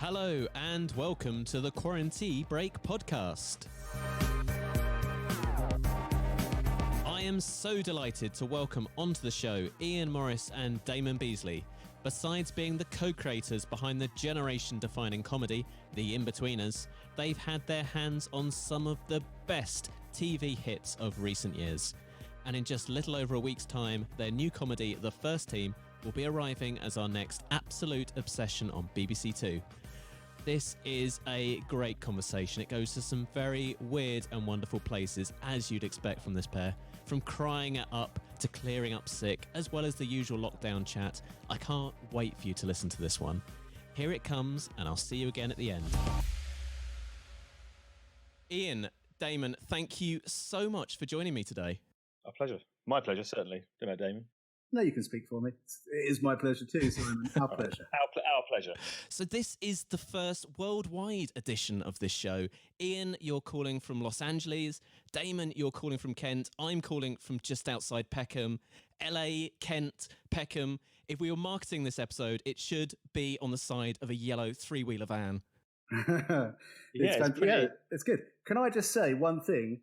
Hello and welcome to the QuaranTea Break Podcast. I am so delighted to welcome onto the show Iain Morris and Damon Beesley. Besides being the co-creators behind the generation-defining comedy, The Inbetweeners, they've had their hands on some of the best TV hits of recent years. And in just little over a week's time, their new comedy, The First Team, will be arriving as our next absolute obsession on BBC Two. This is a great conversation. It goes to some very weird and wonderful places, as you'd expect from this pair. From crying it up to clearing up sick, as well as the usual lockdown chat. I can't wait for you to listen to this one. Here it comes, and I'll see you again at the end. Iain, Damon, thank you so much for joining me today. Our pleasure. My pleasure, certainly. Don't know, Damon. No, you can speak for me. It is my pleasure too, Simon. Our pleasure. Our pleasure. So this is the first worldwide edition of this show. Iain, you're calling from Los Angeles. Damon, you're calling from Kent. I'm calling from just outside Peckham. LA, Kent, Peckham. If we were marketing this episode, it should be on the side of a yellow three-wheeler van. It's good. Can I just say one thing?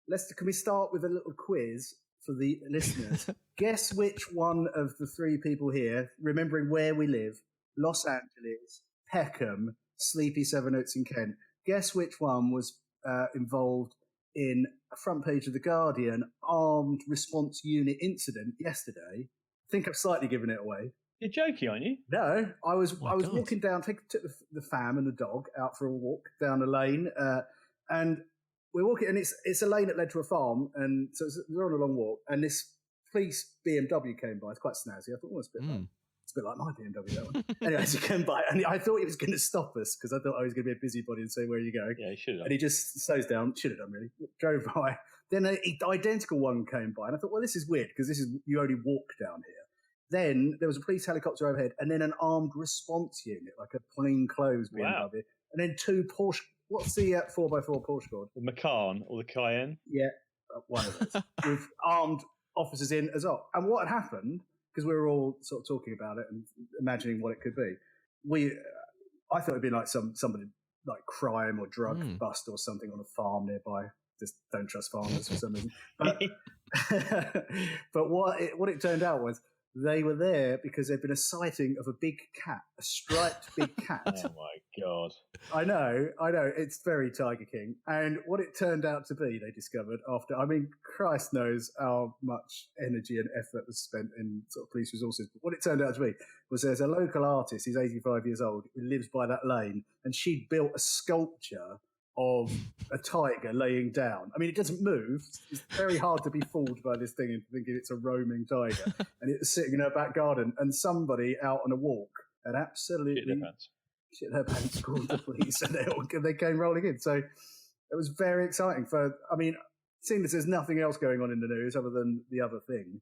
Can we start with a little quiz for the listeners? Guess which one of the three people here, remembering where we live, Los Angeles, Peckham, Sleepy Seven Oaks in Kent, guess which one was involved in a front page of The Guardian armed response unit incident yesterday? I think I've slightly given it away. You're joking, aren't you? No, I was walking down, took the fam and the dog out for a walk down a lane, and we're walking, and it's a lane that led to a farm, and so we're on a long walk, and this police BMW came by. It's quite snazzy. I thought, it's a bit like my BMW, that one. Anyway, as he came by, and I thought he was going to stop us, because I thought I was going to be a busybody and say, where are you going? Yeah, he should have. And he just slows down, should have done really, drove by. Then an identical one came by, and I thought, well, this is weird, because you only walk down here. Then there was a police helicopter overhead, and then an armed response unit, like a plainclothes BMW, Wow. and then two Porsche. What's the 4x4 Porsche called? The Macan or the Cayenne? Yeah, one of those. With armed officers in as well. And what had happened, because we were all sort of talking about it and imagining what it could be, I thought it'd be like somebody like crime or drug bust or something on a farm nearby. Just don't trust farmers for some reason. But, but what it turned out was they were there because there'd been a sighting of a big cat, a striped big cat. Oh my God. I know. It's very Tiger King. And what it turned out to be, they discovered after, Christ knows how much energy and effort was spent in sort of police resources. But what it turned out to be was there's a local artist, he's 85 years old, who lives by that lane, and she built a sculpture of a tiger laying down. I mean, it doesn't move. It's very hard to be fooled by this thing and thinking it's a roaming tiger. And it was sitting in her back garden, and somebody out on a walk had absolutely shit her pants, called the police, and they came rolling in. So it was very exciting. Seeing as there's nothing else going on in the news other than the other thing,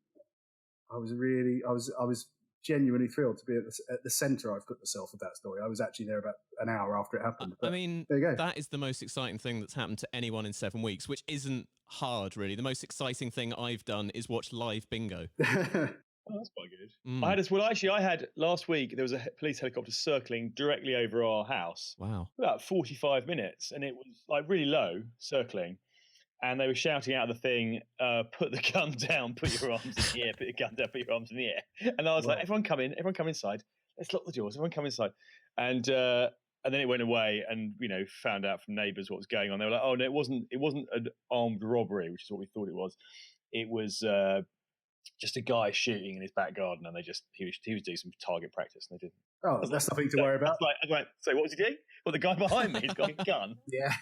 I was genuinely thrilled to be at the centre. I've put myself of that story. I was actually there about an hour after it happened. But there you go. That is the most exciting thing that's happened to anyone in 7 weeks, which isn't hard, really. The most exciting thing I've done is watch live bingo. Oh, that's quite good. I had last week, there was a police helicopter circling directly over our house. Wow. About 45 minutes, and it was like really low, circling. And they were shouting out the thing, put the gun down, put your arms in the air, put your gun down, put your arms in the air. And I was like, everyone come inside. Let's lock the doors, everyone come inside. And then it went away, and, found out from neighbours what was going on. They were like, oh, no, it wasn't an armed robbery, which is what we thought it was. It was just a guy shooting in his back garden, and he was doing some target practice, and they didn't. Oh, that's nothing to worry about. I was like, so what was he doing? Well, the guy behind me, he's got a gun. Yeah.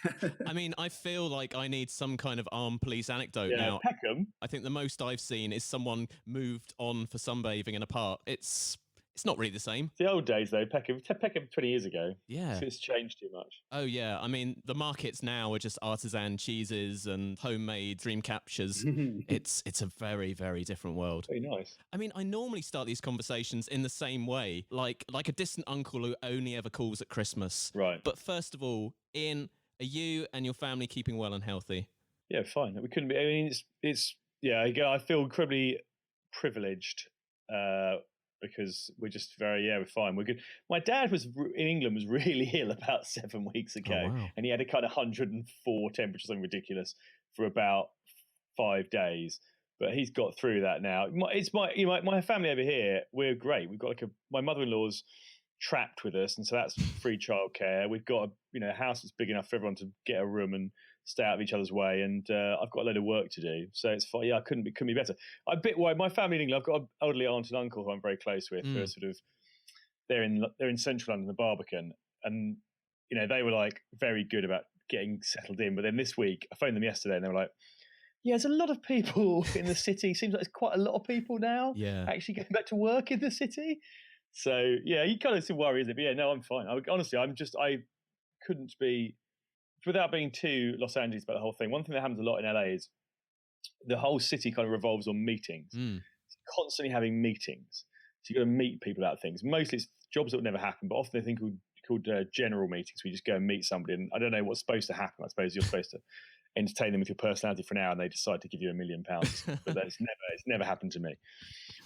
I feel like I need some kind of armed police anecdote now. Peckham. I think the most I've seen is someone moved on for sunbathing in a park. It's not really the same. The old days, though, Peckham 20 years ago. Yeah. So it's changed too much. Oh, yeah. The markets now are just artisan cheeses and homemade dream captures. It's a very, very different world. Very nice. I normally start these conversations in the same way, like a distant uncle who only ever calls at Christmas. Right. But first of all, Iain, are you and your family keeping well and healthy? Yeah, fine. We couldn't be. I feel incredibly privileged because we're just we're fine. We're good. My dad in England was really ill about 7 weeks ago, and he had a kind of 104 temperature, something ridiculous, for about 5 days. But he's got through that now. It's my family over here. We're great. We've got my mother-in-law's trapped with us, and so that's free childcare. We've got a house that's big enough for everyone to get a room and stay out of each other's way, and I've got a load of work to do, so it's fine. I couldn't be better. I'm a bit worried. My family in England, I've got an elderly aunt and uncle who I'm very close with, who are they're in central London, the Barbican, and they were like very good about getting settled in. But then this week, I phoned them yesterday, and they were like, "Yeah, there's a lot of people in the city. Seems like there's quite a lot of people now actually getting back to work in the city." So yeah, you kind of still worry, isn't it? But yeah, no, I'm fine. Honestly, I couldn't be, without being too Los Angeles about the whole thing. One thing that happens a lot in LA is the whole city kind of revolves on meetings. It's constantly having meetings. So you've got to meet people about things. Mostly it's jobs that would never happen, but often they think called general meetings. We just go and meet somebody, and I don't know what's supposed to happen. I suppose you're supposed to entertain them with your personality for an hour, and they decide to give you £1 million. But it's never happened to me.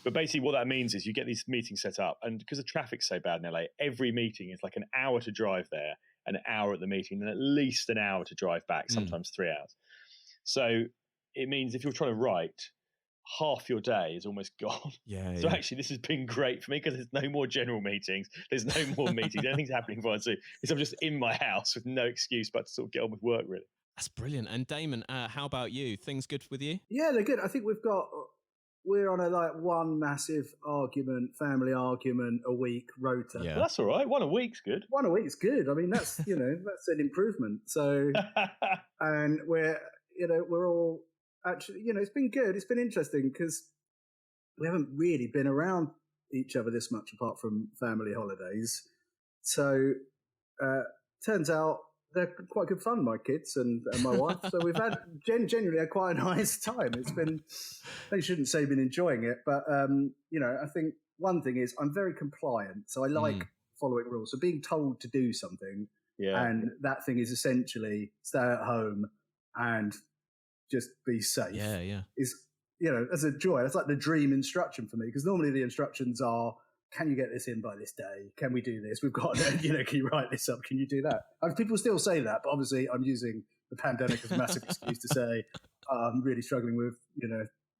But basically what that means is you get these meetings set up, and because the traffic's so bad in LA, every meeting is like an hour to drive there, an hour at the meeting, and at least an hour to drive back, sometimes 3 hours. So it means if you're trying to write, half your day is almost gone. So actually this has been great for me because there's no more general meetings. There's no more meetings. Anything's happening for us. So I'm just in my house with no excuse but to sort of get on with work, really. That's brilliant. And Damon, how about you? Things good with you? Yeah, they're good. I think we're on a one massive family argument a week rota. Yeah. Well, that's all right. One a week's good. One a week's good. I mean, that's that's an improvement. So, and we're all actually it's been good. It's been interesting because we haven't really been around each other this much apart from family holidays. So, turns out they're quite good fun, my kids and my wife. So we've had genuinely had quite a nice time. It's been, I shouldn't say been enjoying it, but I think one thing is I'm very compliant, so I like following rules. So being told to do something, and that thing is essentially stay at home and just be safe. Is as a joy. That's like the dream instruction for me, because normally the instructions are, can you get this in by this day? Can we do this? We've got, can you write this up? Can you do that? People still say that, but obviously I'm using the pandemic as a massive excuse to say I'm really struggling with,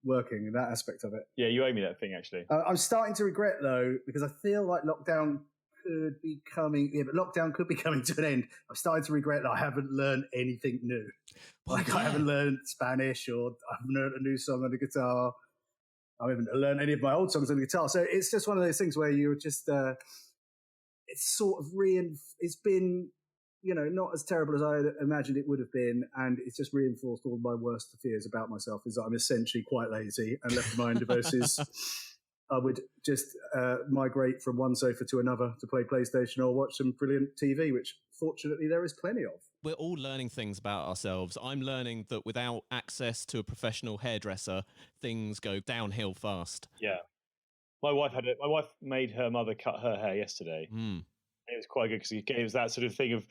working and that aspect of it. Yeah, you owe me that thing, actually. I'm starting to regret, though, because I feel like lockdown could be coming to an end. I'm starting to regret that I haven't learned anything new. I haven't learned Spanish, or I haven't learned a new song on the guitar. I haven't learned any of my old songs on the guitar. So it's just one of those things where you're just, it's sort of it's been, not as terrible as I imagined it would have been. And it's just reinforced all my worst fears about myself, is that I'm essentially quite lazy, and left to my own devices, I would just migrate from one sofa to another to play PlayStation or watch some brilliant TV, which fortunately there is plenty of. We're all learning things about ourselves. I'm learning that without access to a professional hairdresser, things go downhill fast. Yeah. My wife made her mother cut her hair yesterday. It was quite good because it was that sort of thing of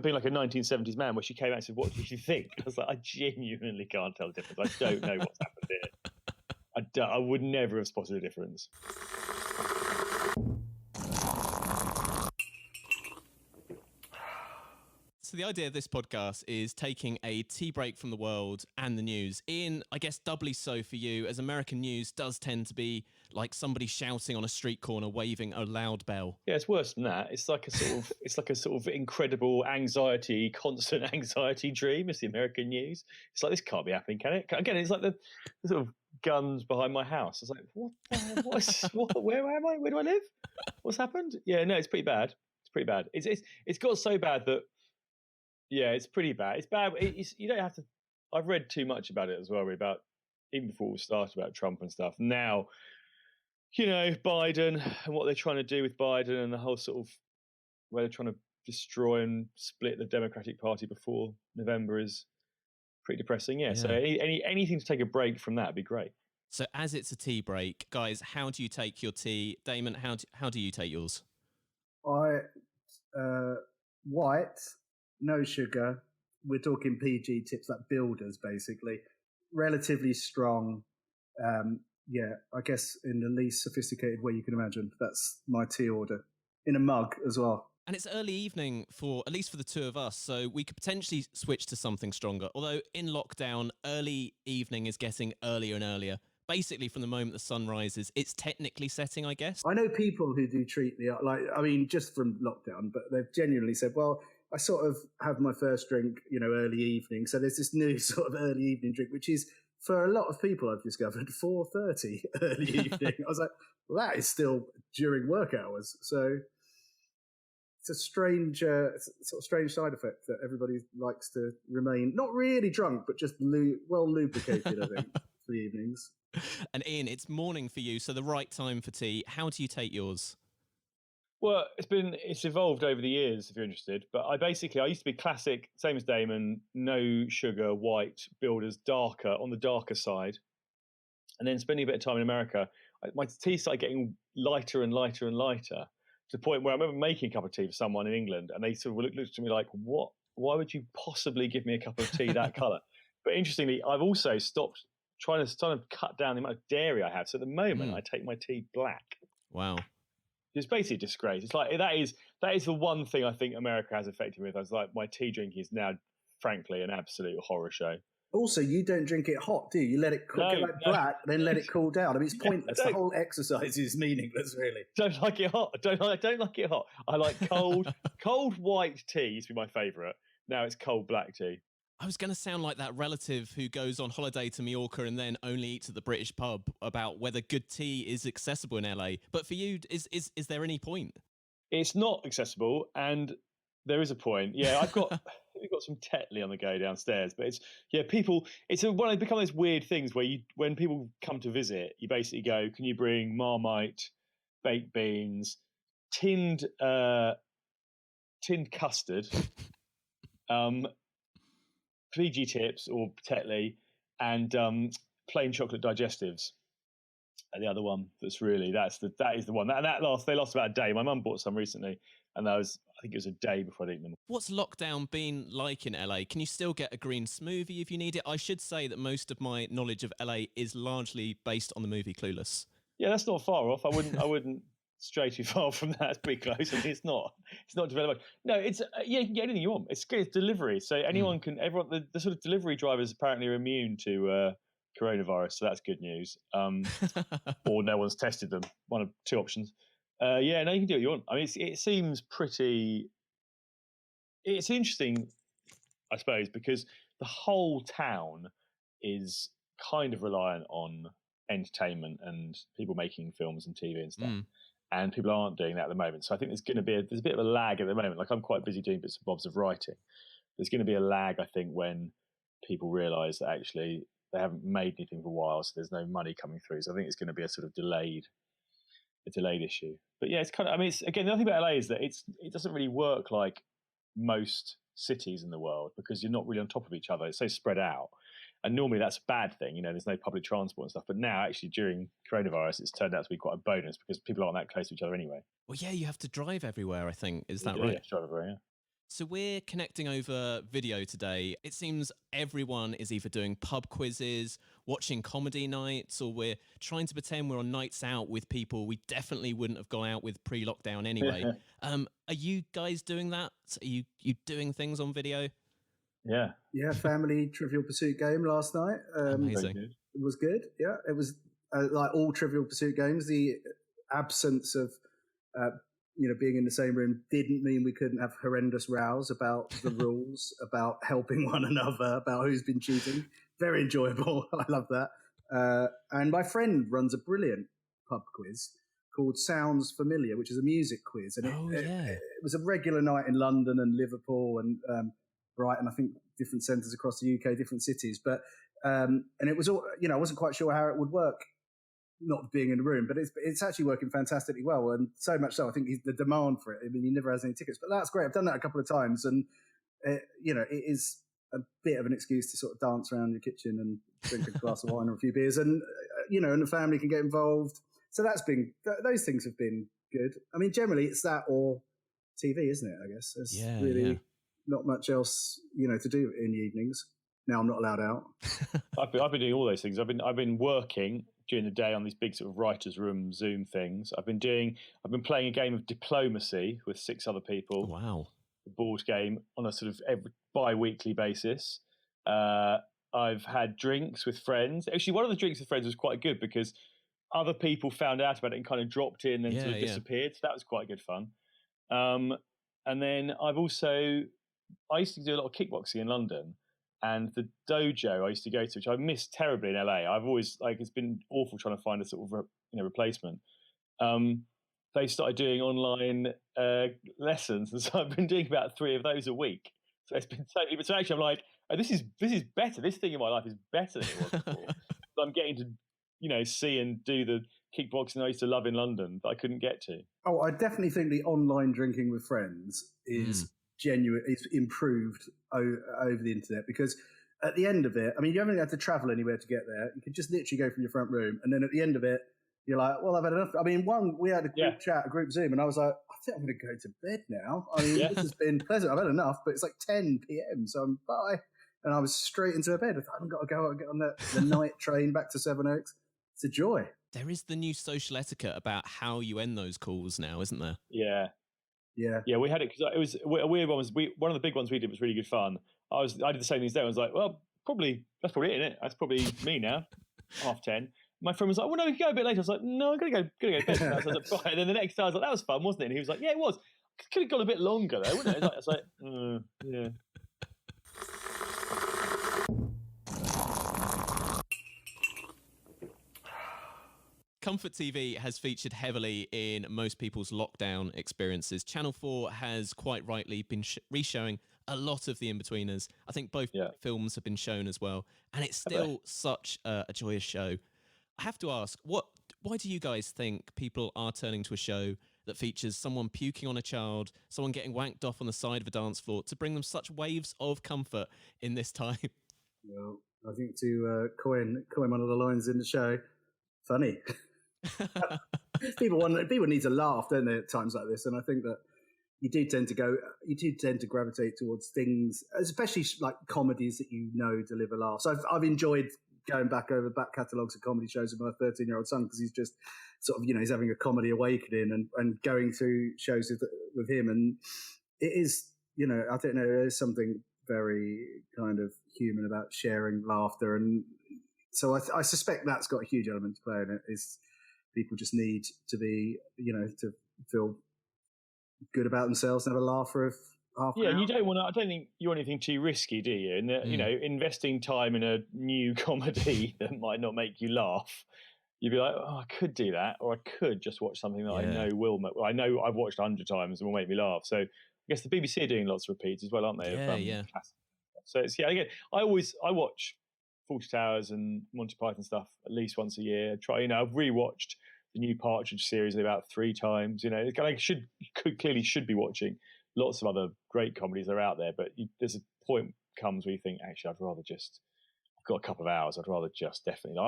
being like a 1970s man, where she came out and said, "What did you think?" I was like, I genuinely can't tell the difference. I don't know what's happened here. I would never have spotted a difference. So the idea of this podcast is taking a tea break from the world and the news. Ian, I guess doubly so for you, as American news does tend to be like somebody shouting on a street corner, waving a loud bell. Yeah, it's worse than that. It's like a sort of incredible constant anxiety dream. It's the American news. It's like, this can't be happening, can it? Again, it's like the sort of guns behind my house. It's like, where am I? Where do I live? What's happened? Yeah, no, it's pretty bad. It's got so bad that, yeah, it's pretty bad. It's bad. You don't have to. I've read too much about it as well. Even before we started, about Trump and stuff. Now, Biden and what they're trying to do with Biden, and the whole sort of where they're trying to destroy and split the Democratic Party before November is pretty depressing. Yeah. So anything to take a break from that would be great. So as it's a tea break, guys, how do you take your tea? Damon, how do you take yours? White. No sugar. We're talking PG tips, like Builders, basically. Relatively strong. Yeah, I guess in the least sophisticated way you can imagine. That's my tea order. In a mug as well. And it's early evening for, at least for the two of us, so we could potentially switch to something stronger. Although in lockdown, early evening is getting earlier and earlier. Basically, from the moment the sun rises, it's technically setting, I guess. I know people who do treat just from lockdown, but they've genuinely said, well, I sort of have my first drink, early evening. So there's this new sort of early evening drink, which is, for a lot of people I've discovered, 4:30 early evening. I was like, well, that is still during work hours. So it's a strange, strange side effect that everybody likes to remain not really drunk, but just well lubricated, I think, for the evenings. And Ian, it's morning for you, so the right time for tea. How do you take yours? Well, it's evolved over the years, if you're interested. But I used to be classic, same as Damon, no sugar, white, billed as darker, on the darker side. And then spending a bit of time in America, my tea started getting lighter and lighter and lighter, to the point where I remember making a cup of tea for someone in England, and they sort of looked at me like, "What? Why would you possibly give me a cup of tea that colour?" But interestingly, I've also stopped trying to cut down the amount of dairy I have. So at the moment, I take my tea black. Wow. It's basically a disgrace. It's like that is the one thing I think America has affected me with. I was like, my tea drinking is now, frankly, an absolute horror show. Also, you don't drink it hot, do you? You let it black, then let it cool down. I mean, it's pointless. The whole exercise is meaningless, really. Don't like it hot. I don't like it hot. I like cold white tea used to be my favourite. Now it's cold black tea. I was going to sound like that relative who goes on holiday to Mallorca and then only eats at the British pub about whether good tea is accessible in LA. But for you, is there any point? It's not accessible, and there is a point. Yeah, we've got some Tetley on the go downstairs, but it's one of become those weird things where when people come to visit, you basically go, can you bring Marmite, baked beans, tinned custard, PG tips or Tetley, and plain chocolate digestives. And the other one that is the one that they lost about a day. My mum bought some recently, and I think it was a day before I'd eaten them. What's lockdown been like in LA? Can you still get a green smoothie if you need it? I should say that most of my knowledge of LA is largely based on the movie Clueless. Yeah, that's not far off. I wouldn't stray too far from that. It's pretty close. I mean, it's not developed. No, it's you can get anything you want. It's delivery, so everyone the sort of delivery drivers apparently are immune to coronavirus, so that's good news. Or no one's tested them. One of two options. You can do what you want. I mean, it seems pretty. It's interesting, I suppose, because the whole town is kind of reliant on entertainment and people making films and TV and stuff. And people aren't doing that at the moment. So I think there's a bit of a lag at the moment. Like, I'm quite busy doing bits and bobs of writing. There's going to be a lag, I think, when people realise that actually they haven't made anything for a while, so there's no money coming through. So I think it's going to be a sort of delayed issue. But yeah, it's kind of. I mean, again, the other thing about LA is that it doesn't really work like most cities in the world, because you're not really on top of each other. It's so spread out. And normally that's a bad thing, there's no public transport and stuff. But now, actually, during coronavirus, it's turned out to be quite a bonus because people aren't that close to each other anyway. Well, yeah, you have to drive everywhere, I think. Is that right? Yeah, drive everywhere, yeah. So we're connecting over video today. It seems everyone is either doing pub quizzes, watching comedy nights, or we're trying to pretend we're on nights out with people we definitely wouldn't have gone out with pre-lockdown anyway. Are you guys doing that? Are you doing things on video? Yeah, family Trivial Pursuit game last night. Amazing. It was good. Yeah, it was like all Trivial Pursuit games. The absence of being in the same room didn't mean we couldn't have horrendous rows about the rules, about helping one another, about who's been cheating. Very enjoyable. I love that. And my friend runs a brilliant pub quiz called Sounds Familiar, which is a music quiz. And it was a regular night in London and Liverpool and Brighton, I think different centres across the UK, different cities. But and it was all, I wasn't quite sure how it would work, not being in the room, but it's actually working fantastically well, and so much so I think the demand for it. I mean, he never has any tickets, but that's great. I've done that a couple of times, and it is a bit of an excuse to sort of dance around your kitchen and drink a glass of wine or a few beers, and and the family can get involved. So those things have been good. I mean, generally it's that or TV, isn't it? I guess there's really not much else to do in the evenings. Now I'm not allowed out. I've been doing all those things. I've been working during the day on these big sort of writers' room Zoom things. I've been playing a game of diplomacy with 6 other people. Wow. A board game on a sort of bi-weekly basis. I've had drinks with friends. Actually, one of the drinks with friends was quite good because other people found out about it and kind of dropped in and sort of disappeared. So that was quite good fun. And then I used to do a lot of kickboxing in London, and the dojo I used to go to, which I missed terribly in LA. I've always it's been awful trying to find a sort of replacement. They started doing online lessons, and so I've been doing about 3 of those a week. So it's been totally. So actually, I'm like, oh, this is better. This thing in my life is better than it was before. So I'm getting to see and do the kickboxing I used to love in London that I couldn't get to. Oh, I definitely think the online drinking with friends is genuine. It's improved over the internet, because at the end of it, I mean, you haven't had to travel anywhere to get there. You could just literally go from your front room, and then at the end of it, you're like, well, I've had enough. I mean, we had a group chat, a group Zoom, and I was like, I think I'm going to go to bed now. I mean, this has been pleasant. I've had enough, but it's like 10 p.m, so I'm bye. And I was straight into bed. I haven't got to go and get on the night train back to Sevenoaks. It's a joy. There is the new social etiquette about how you end those calls now, isn't there? Yeah. Yeah, we had it because it was a weird one. One of the big ones we did was really good fun. I did the same thing today. I was like, well, that's probably it, isn't it? That's probably me now. 10:30. My friend was like, well, no, we can go a bit later. I was like, no, I'm gonna go to bed. So I was like, fine. And then the next time I was like, that was fun, wasn't it? And he was like, yeah, it was. Could have gone a bit longer though, wouldn't it? I was like, yeah. Comfort TV has featured heavily in most people's lockdown experiences. Channel 4 has quite rightly been re-showing a lot of The Inbetweeners. I think both films have been shown as well. And it's still such a joyous show. I have to ask, why do you guys think people are turning to a show that features someone puking on a child, someone getting wanked off on the side of a dance floor, to bring them such waves of comfort in this time? Well, I think to coin one of the lines in the show, funny. People need to laugh, don't they, at times like this? And I think that you do tend to gravitate towards things, especially like comedies that deliver laughs. I've enjoyed going back over back catalogues of comedy shows with my 13-year-old son, because he's just sort of he's having a comedy awakening and going through shows with him, and it is I don't know, there's something very kind of human about sharing laughter, and so I suspect that's got a huge element to play in it. Is people just need to be, to feel good about themselves and have a laugh for half an hour. You don't want to. I don't think you want anything too risky, do you? And investing time in a new comedy that might not make you laugh, you'd be like, oh, I could do that, or I could just watch something that I know I know I've watched 100 times and will make me laugh. So I guess the BBC are doing lots of repeats as well, aren't they? So it's again, I watch Fawlty Towers and Monty Python stuff at least once a year. I've rewatched the new Partridge series about 3 times. I clearly should be watching lots of other great comedies that are out there, but there's a point comes where you think, actually, I've got a couple of hours. I'd rather just definitely. I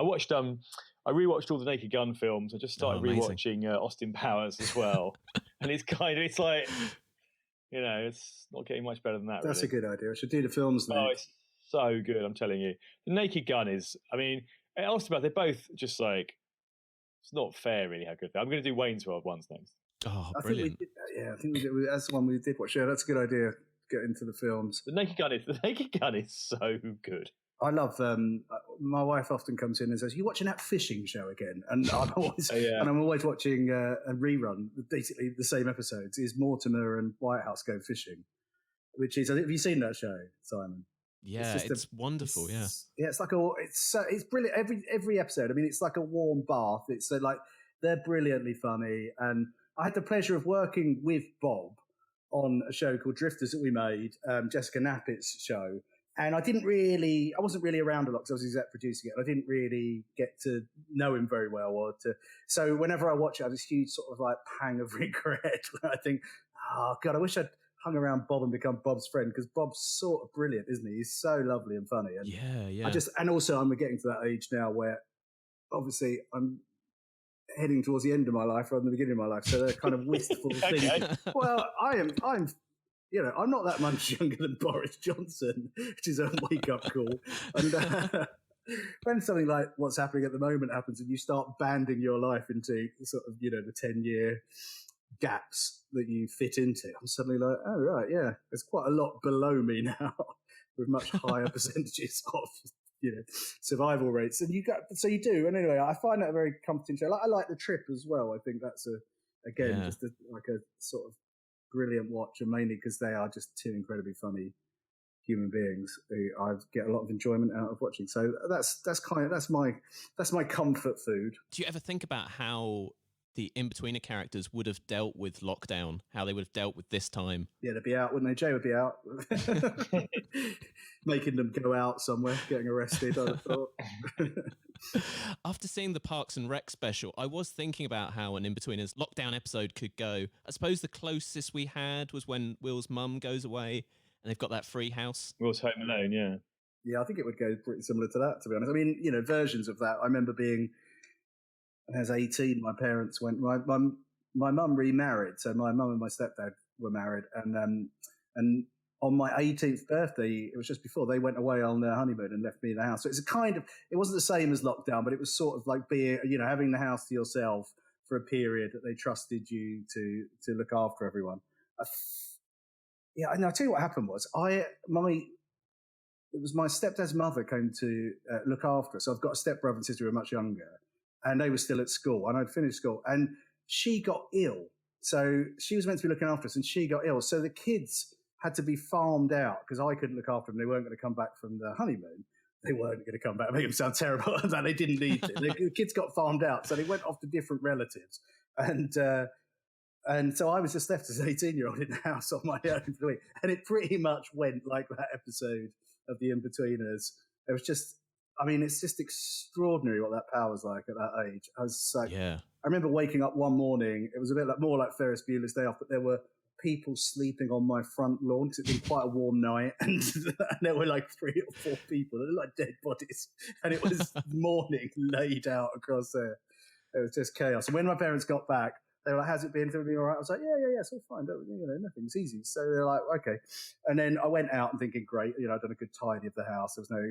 rewatched all the Naked Gun films. I just started rewatching Austin Powers as well, and it's like, it's not getting much better than that. That's really. A good idea. I should do the films now. Oh, it's so good, I'm telling you. The Naked Gun is, Austin Powers, they're both just like, it's not fair really how good they are. I'm going to do Wayne's World once next. Oh, brilliant. I think that's the one we did watch. Yeah, that's a good idea. Get into the films. The Naked Gun is so good. I love my wife often comes in and says, "You watching that fishing show again?" And I'm always watching a rerun, basically the same episodes. Is Mortimer and Whitehouse go fishing, which is, have you seen that show, Simon? Yeah, it's wonderful. It's it's brilliant. Every episode. I mean, it's like a warm bath. It's like they're brilliantly funny, and I had the pleasure of working with Bob on a show called Drifters that we made, Jessica Knappett's show. And I wasn't really around a lot because I was exec producing it. I didn't really get to know him very well. So whenever I watch it, I have this huge sort of like pang of regret when I think, oh God, I wish I'd hung around Bob and become Bob's friend, because Bob's sort of brilliant, isn't he? He's so lovely and funny. And and also I'm getting to that age now where obviously I'm heading towards the end of my life rather than the beginning of my life. So they're kind of wistful things. Well, I'm not that much younger than Boris Johnson, which is a wake-up call. And when something like what's happening at the moment happens and you start banding your life into sort of, the 10-year gaps that you fit into, I'm suddenly like, oh, right, yeah, there's quite a lot below me now with much higher percentages of, survival rates. And you do. And anyway, I find that a very comforting show. I like The Trip as well. I think that's just a sort of brilliant watch, and mainly because they are just two incredibly funny human beings who I get a lot of enjoyment out of watching. So that's my comfort food. Do you ever think about how the Inbetweener characters would have dealt with lockdown, how they would have dealt with this time? Yeah, they'd be out, wouldn't they? Jay would be out. Making them go out somewhere, getting arrested, I thought. After seeing the Parks and Rec special, I was thinking about how an Inbetweeners lockdown episode could go. I suppose the closest we had was when Will's mum goes away and they've got that free house. Will's Home Alone, yeah. Yeah, I think it would go pretty similar to that, to be honest. I mean, versions of that. I remember being, when I was 18, my parents went, my mum remarried, so my mum and my stepdad were married, and on my 18th birthday, it was just before, they went away on their honeymoon and left me in the house. So it's it wasn't the same as lockdown, but it was sort of like having the house to yourself for a period that they trusted you to look after everyone. And I'll tell you what happened was, it was my stepdad's mother came to look after us. So I've got a stepbrother and sister who are much younger, and they were still at school, and I'd finished school, and she got ill. So she was meant to be looking after us, and she got ill. So the kids had to be farmed out because I couldn't look after them. They weren't going to come back from the honeymoon. They weren't going to come back. Make them sound terrible. That they didn't need to. The kids got farmed out, so they went off to different relatives. And so I was just left as an 18-year-old in the house on my own for the week. And it pretty much went like that episode of The Inbetweeners. It was just, it's just extraordinary what that power's like at that age. I was like, yeah. I remember waking up one morning. It was a bit more like Ferris Bueller's Day Off, but there were people sleeping on my front lawn because it'd been quite a warm night, and there were like 3 or 4 people. They looked like dead bodies, and it was morning laid out across there. It was just chaos. And when my parents got back, they were like, "How's it been? Everything all right?" I was like, "Yeah, it's all fine. Nothing's easy." So they're like, "Okay." And then I went out and thinking, "Great, I've done a good tidy of the house. There was no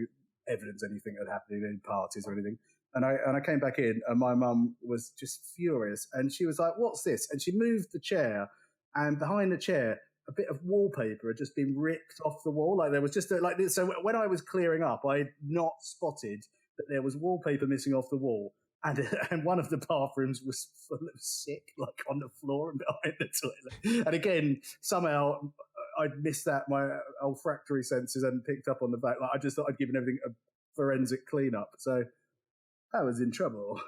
evidence anything had happened, any parties or anything." And I came back in, and my mum was just furious, and she was like, "What's this?" And she moved the chair. And behind the chair, a bit of wallpaper had just been ripped off the wall. Like there was just like this. So when I was clearing up, I had not spotted that there was wallpaper missing off the wall. And one of the bathrooms was full of sick, like on the floor and behind the toilet. And again, somehow I'd missed that. My olfactory senses hadn't picked up on the fact. Like I just thought I'd given everything a forensic cleanup. So I was in trouble.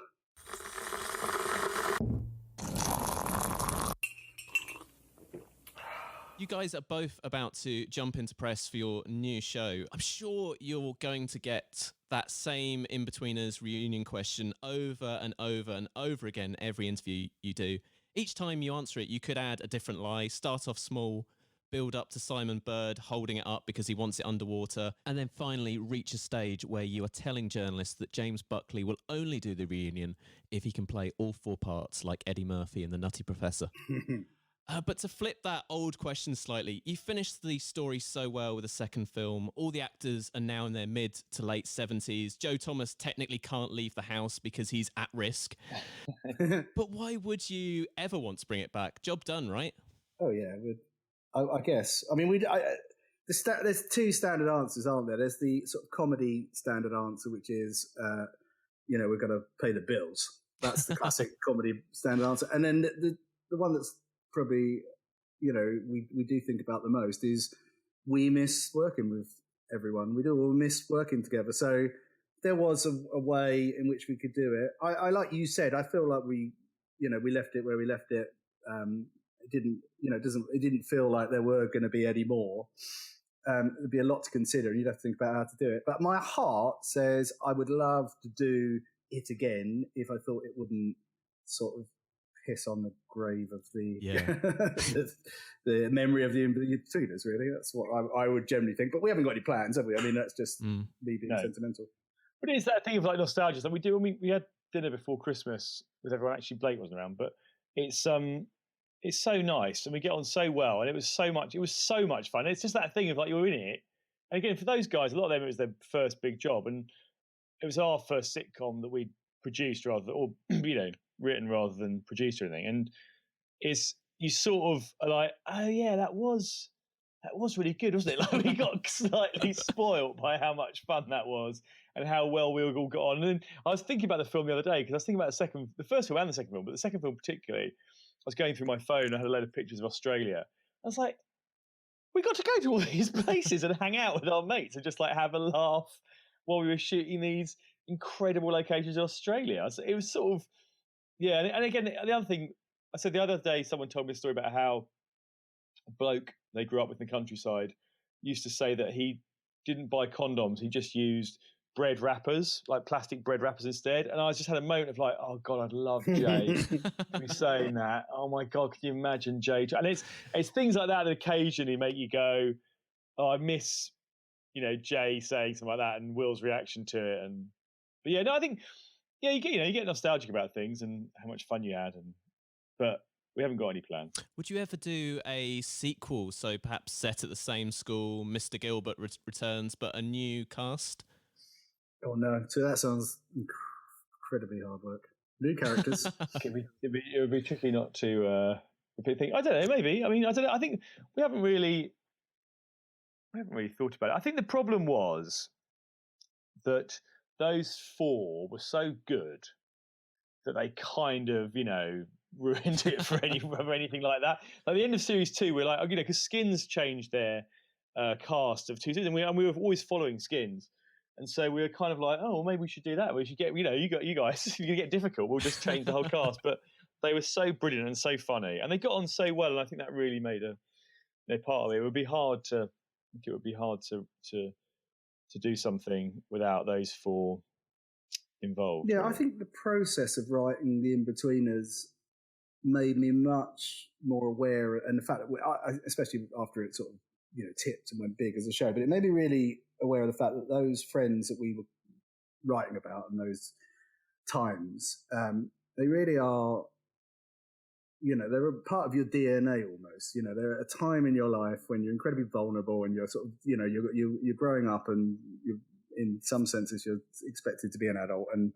You guys are both about to jump into press for your new show. I'm sure you're going to get that same Inbetweeners reunion question over and over and over again every interview you do. Each time you answer it, you could add a different lie, start off small, build up to Simon Bird holding it up because he wants it underwater, and then finally reach a stage where you are telling journalists that James Buckley will only do the reunion if he can play all 4 parts like Eddie Murphy in The Nutty Professor. But to flip that old question slightly, you finished the story so well with the second film. All the actors are now in their mid to late 70s. Joe Thomas technically can't leave the house because he's at risk. But why would you ever want to bring it back? Job done, right? Oh, yeah. I guess. I mean, there's 2 standard answers, aren't there? There's the sort of comedy standard answer, which is, we're going to pay the bills. That's the classic comedy standard answer. And then the one that's probably, we do think about the most is we miss working with everyone. We do all miss working together. So there was a way in which we could do it. I like you said, I feel like we left it where we left it. It didn't feel like there were going to be any more. There'd be a lot to consider, and you'd have to think about how to do it. But my heart says I would love to do it again if I thought it wouldn't sort of piss on the grave of the the memory of the Inbetweeners. Really, that's what I would generally think. But we haven't got any plans, have we? I mean, that's just me being sentimental. But it's that thing of like nostalgia that we do when we had dinner before Christmas with everyone. Actually, Blake wasn't around, but it's so nice and we get on so well, and it was so much fun. It's just that thing of like you're in it, and again for those guys, a lot of them it was their first big job, and it was our first sitcom that we produced written rather than produced or anything. And you sort of are like, oh yeah, that was really good, wasn't it? Like we got slightly spoilt by how much fun that was and how well we all got on. And then I was thinking about the film the other day because I was thinking about the first film and the second film, but the second film particularly. I was going through my phone. I had a load of pictures of Australia. I was like, we got to go to all these places and hang out with our mates and just like have a laugh while we were shooting these incredible locations in Australia. So it was sort of, yeah. And again, the other thing, I said the other day, someone told me a story about how a bloke they grew up with in the countryside used to say that he didn't buy condoms. He just used bread wrappers, like plastic bread wrappers instead. And I just had a moment of like, oh God, I'd love Jay to be saying that. Oh my God, can you imagine Jay? And it's things like that occasionally make you go, oh, I miss, Jay saying something like that and Will's reaction to it. But yeah, no, I think, yeah, you get nostalgic about things and how much fun you had. But we haven't got any plans. Would you ever do a sequel? So perhaps set at the same school, Mr. Gilbert returns, but a new cast? Oh no! So that sounds incredibly hard work. New characters. It would be tricky not to repeat things. I don't know. Maybe. I mean, I don't know. I think we haven't really thought about it. I think the problem was that those four were so good that they kind of, ruined it for anything like that. Like the end of series 2, we're like, because Skins changed their cast of 2 seasons, and we were always following Skins. And so we were kind of like, oh, well, maybe we should do that. We should get, you guys, if you get difficult, we'll just change the whole cast. But they were so brilliant and so funny, and they got on so well. And I think that really made a part of it. It would be hard to do something without those four involved. Yeah, really. I think the process of writing the Inbetweeners made me much more aware, and the fact that especially after it sort of tipped and went big as a show, but it made me really aware of the fact that those friends that we were writing about in those times, they really are, they're a part of your DNA almost. They're at a time in your life when you're incredibly vulnerable and you're sort of, you're growing up and you're, in some senses, you're expected to be an adult and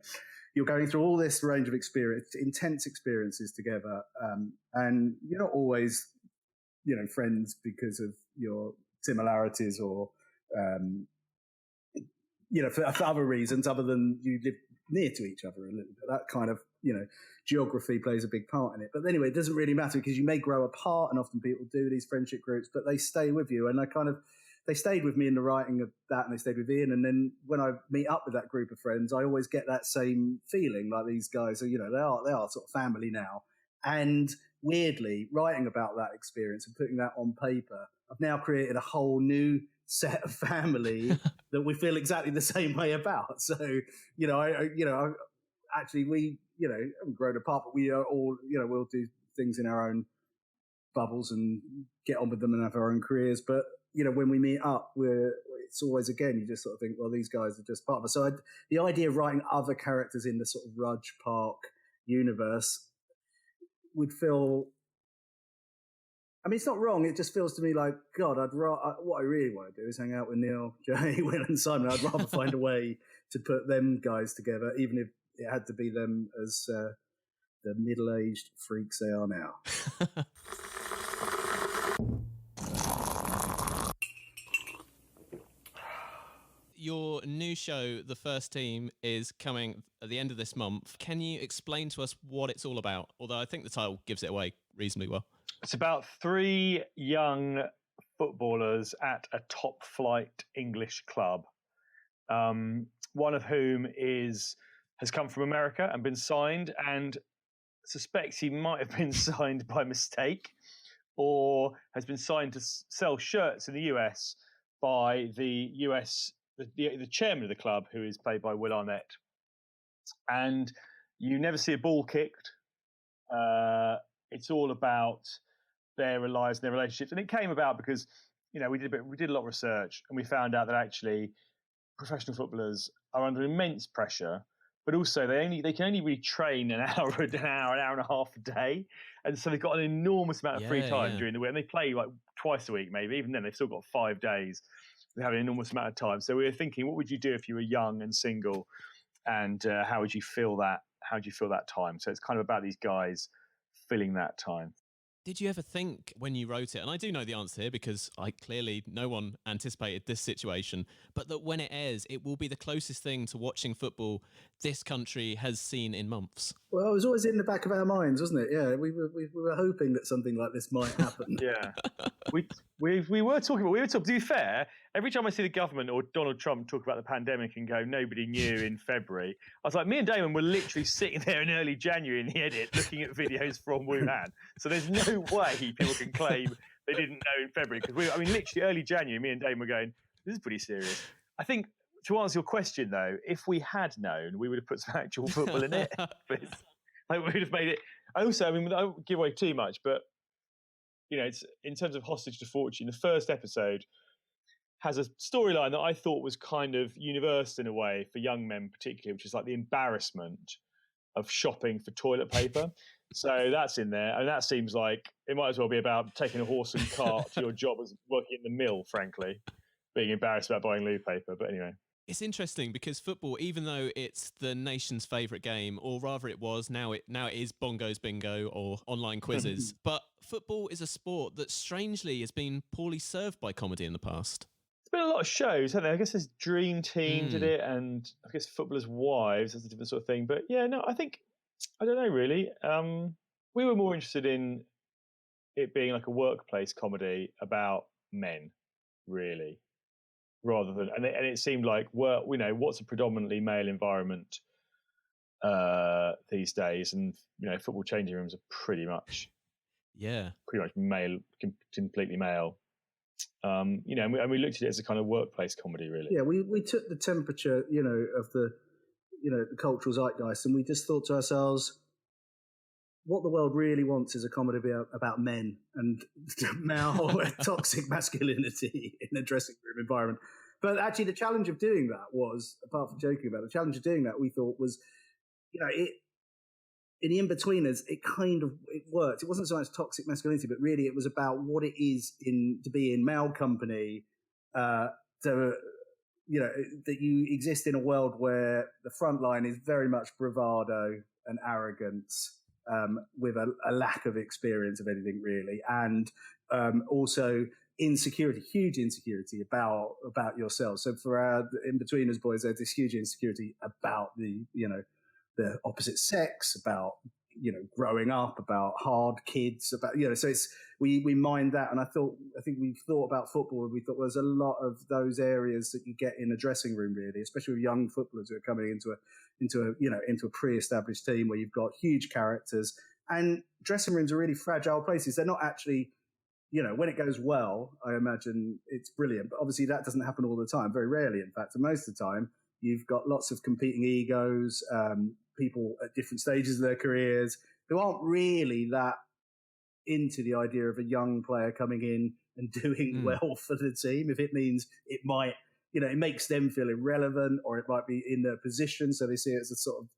you're going through all this range of intense experiences together. And you're not always, friends because of your similarities or, for other reasons other than you live near to each other a little bit. That kind of, geography plays a big part in it. But anyway, it doesn't really matter because you may grow apart, and often people do these friendship groups, but they stay with you. And they stayed with me in the writing of that, and they stayed with Ian. And then when I meet up with that group of friends, I always get that same feeling, like these guys are, they are sort of family now. And weirdly, writing about that experience and putting that on paper, I've now created a whole new set of family that we feel exactly the same way about. So, actually we, haven't grown apart, but we are all, we'll do things in our own bubbles and get on with them and have our own careers. But, when we meet up, it's always, again, you just sort of think, well, these guys are just part of us. So the idea of writing other characters in the sort of Rudge Park universe would feel, I mean, it's not wrong. It just feels to me like, God, what I really want to do is hang out with Neil, Jay, Will and Simon. I'd rather find a way to put them guys together, even if it had to be them as the middle-aged freaks they are now. Your new show, The First Team, is coming at the end of this month. Can you explain to us what it's all about? Although I think the title gives it away reasonably well. It's about 3 young footballers at a top-flight English club, one of whom has come from America and been signed, and suspects he might have been signed by mistake, or has been signed to sell shirts in the US by the chairman of the club, who is played by Will Arnett. And you never see a ball kicked. It's all about their lives and their relationships. And it came about because, we did a lot of research, and we found out that actually professional footballers are under immense pressure, but also they can only really train an hour and a half a day. And so they've got an enormous amount of free time during the week. And they play like twice a week, maybe. Even then, they've still got 5 days. They have an enormous amount of time. So we were thinking, what would you do if you were young and single, and how would you fill that? How do you fill that time? So it's kind of about these guys filling that time. Did you ever think when you wrote it, and I do know the answer here because no one anticipated this situation, but that when it airs, it will be the closest thing to watching football this country has seen in months? Well, it was always in the back of our minds, wasn't it? Yeah, we were hoping that something like this might happen. Yeah, we were talking about. To be fair, every time I see the government or Donald Trump talk about the pandemic and go, nobody knew in February, I was like, me and Damon were literally sitting there in early January in the edit looking at videos from Wuhan. So there's no way people can claim they didn't know in February, because literally early January, me and Damon were going, this is pretty serious. I think, to answer your question, though, if we had known, we would have put some actual football in it. We would have made it. Also, I don't give away too much, but it's in terms of Hostage to Fortune. The first episode has a storyline that I thought was kind of universal in a way for young men, particularly, which is like the embarrassment of shopping for toilet paper. So that's in there, and that seems like it might as well be about taking a horse and cart to your job as working in the mill. Frankly, being embarrassed about buying loo paper, but anyway. It's interesting because football, even though it's the nation's favourite game, or rather it was, now it is bongos bingo or online quizzes, but football is a sport that strangely has been poorly served by comedy in the past. There's been a lot of shows, haven't there? I guess there's Dream Team did it, and I guess Footballers' Wives, that's a different sort of thing. But yeah, no, I don't know really. We were more interested in it being like a workplace comedy about men, really. Rather than, and it seemed like, well, what's a predominantly male environment these days, and football changing rooms are pretty much male, completely male. And we looked at it as a kind of workplace comedy, really. Yeah, we took the temperature, of the cultural zeitgeist, and we just thought to ourselves, what the world really wants is a comedy about men and male toxic masculinity in a dressing room environment. But actually, the challenge of doing that was, apart from joking about it, the challenge of doing that, we thought was, in the Inbetweeners, it worked. It wasn't so much toxic masculinity, but really it was about what it is to be in male company, that you exist in a world where the front line is very much bravado and arrogance, with a lack of experience of anything really, and also insecurity, huge insecurity about yourself. So for our Inbetweeners boys, there's this huge insecurity about the opposite sex, about growing up, about hard kids, about so it's we mind that. And I think we thought about football, and we thought there's a lot of those areas that you get in a dressing room, really, especially with young footballers who are coming into a pre-established team where you've got huge characters, and dressing rooms are really fragile places. They're not actually, when it goes well, I imagine it's brilliant, but obviously that doesn't happen all the time, very rarely in fact, and most of the time you've got lots of competing egos, people at different stages of their careers who aren't really that into the idea of a young player coming in and doing well for the team. If it means it might, it makes them feel irrelevant, or it might be in their position, so they see it as a sort of,